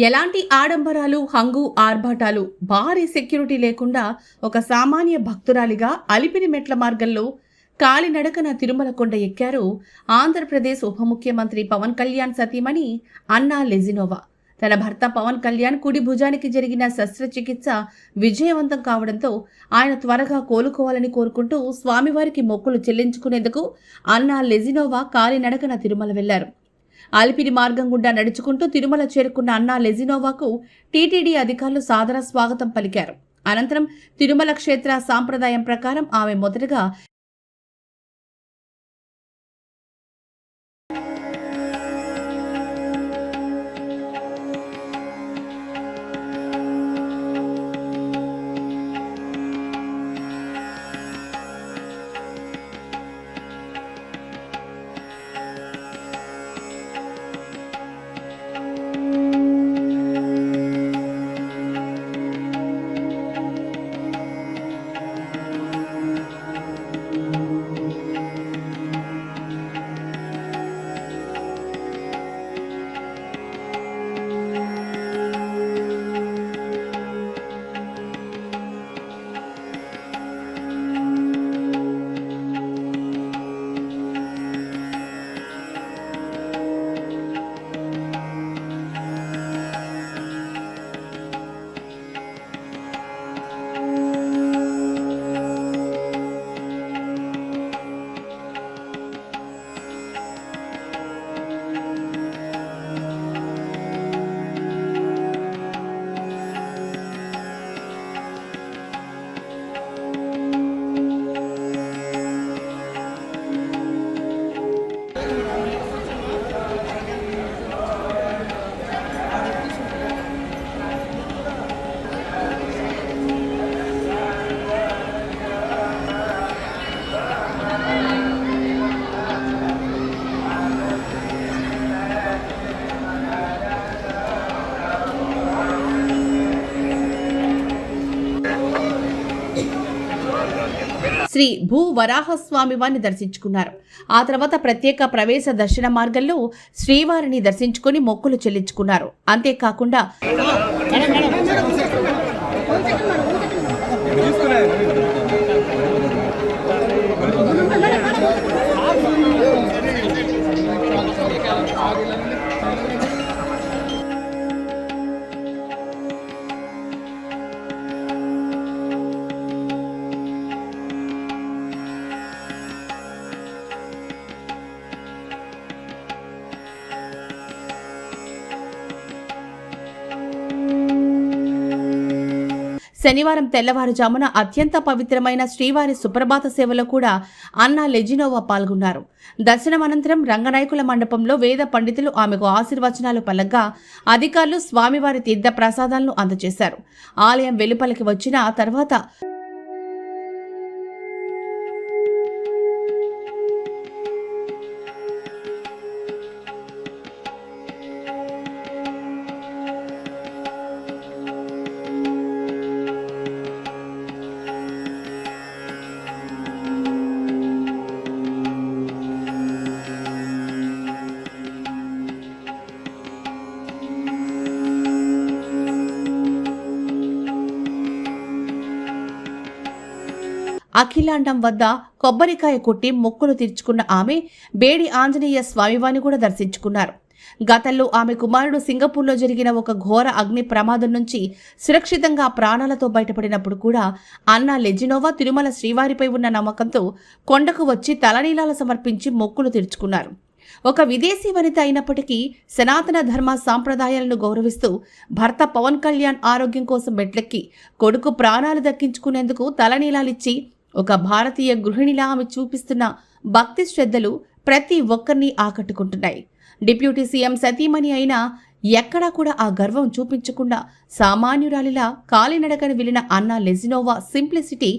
ఎలాంటి ఆడంబరాలు, హంగు, ఆర్భాటాలు, భారీ సెక్యూరిటీ లేకుండా ఒక సామాన్య భక్తురాలిగా అలిపిరి మెట్ల మార్గంలో కాలినడకన తిరుమల కొండ ఎక్కారు ఆంధ్రప్రదేశ్ ఉప ముఖ్యమంత్రి పవన్ కళ్యాణ్ సతీమణి అన్నా లెజినోవా. తన భర్త పవన్ కళ్యాణ్ కుడి భుజానికి జరిగిన శస్త్రచికిత్స విజయవంతం కావడంతో ఆయన త్వరగా కోలుకోవాలని కోరుకుంటూ స్వామివారికి మొక్కులు చెల్లించుకునేందుకు అన్నా లెజినోవా కాలినడకన తిరుమల వెళ్లారు. అలిపిరి మార్గం గుండా నడుచుకుంటూ తిరుమల చేరుకున్న అన్నా లెజినోవాకు టీటీడీ అధికారులు సాదర స్వాగతం పలికారు. అనంతరం తిరుమల క్షేత్ర సాంప్రదాయం ప్రకారం ఆమె మొదటగా శ్రీ భూ వరాహస్వామి వారిని దర్శించుకున్నారు. ఆ తర్వాత ప్రత్యేక ప్రవేశ దర్శన మార్గంలో శ్రీవారిని దర్శించుకుని మొక్కులు చెల్లించుకున్నారు. అంతేకాకుండా శనివారం తెల్లవారుజామున అత్యంత పవిత్రమైన శ్రీవారి సుప్రభాత సేవలో కూడా అన్నా లెజినోవా పాల్గొన్నారు. దర్శనం అనంతరం రంగనాయకుల మండపంలో వేద పండితులు ఆమెకు ఆశీర్వచనాలు పలగ్గా అధికారులు స్వామివారి తీర్థ ప్రసాదాలను అందజేశారు. ఆలయం వెలుపలికి వచ్చిన తర్వాత అఖిలాండం వద్ద కొబ్బరికాయ కొట్టి మొక్కులు తీర్చుకున్న ఆమె బేడి ఆంజనేయ స్వామివారిని కూడా దర్శించుకున్నారు. గతంలో ఆమె కుమారుడు సింగపూర్లో జరిగిన ఒక ఘోర అగ్ని ప్రమాదం నుంచి సురక్షితంగా ప్రాణాలతో బయటపడినప్పుడు కూడా అన్నా లెజినోవా తిరుమల శ్రీవారిపై ఉన్న నమ్మకంతో కొండకు వచ్చి తలనీలాలు సమర్పించి మొక్కులు తీర్చుకున్నారు. ఒక విదేశీ వనిత అయినప్పటికీ సనాతన ధర్మ సాంప్రదాయాలను గౌరవిస్తూ భర్త పవన్ కళ్యాణ్ ఆరోగ్యం కోసం మెట్లెక్కి కొడుకు ప్రాణాలు దక్కించుకునేందుకు తలనీలాలిచ్చి ఒక భారతీయ గృహిణిలా ఆమె చూపిస్తున్న భక్తి శ్రద్ధలు ప్రతి ఒక్కరిని ఆకట్టుకుంటున్నాయి. డిప్యూటీ సీఎం సతీమణి అయినా ఎక్కడా కూడా ఆ గర్వం చూపించకుండా సామాన్యురాలిలా కాలినడకని వెళ్లిన అన్నా లెజినోవా సింప్లిసిటీ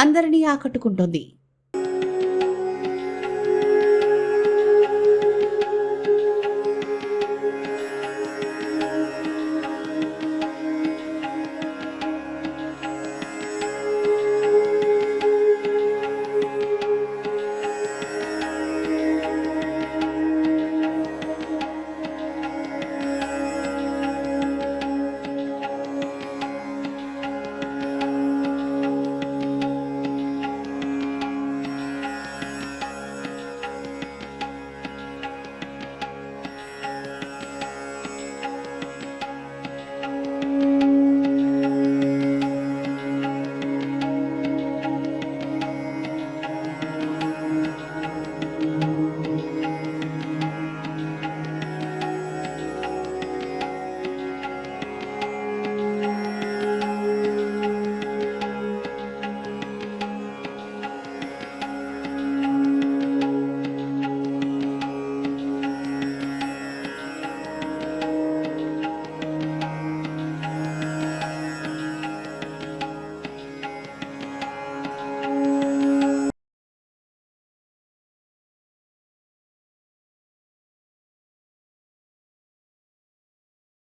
అందరినీ ఆకట్టుకుంటోంది.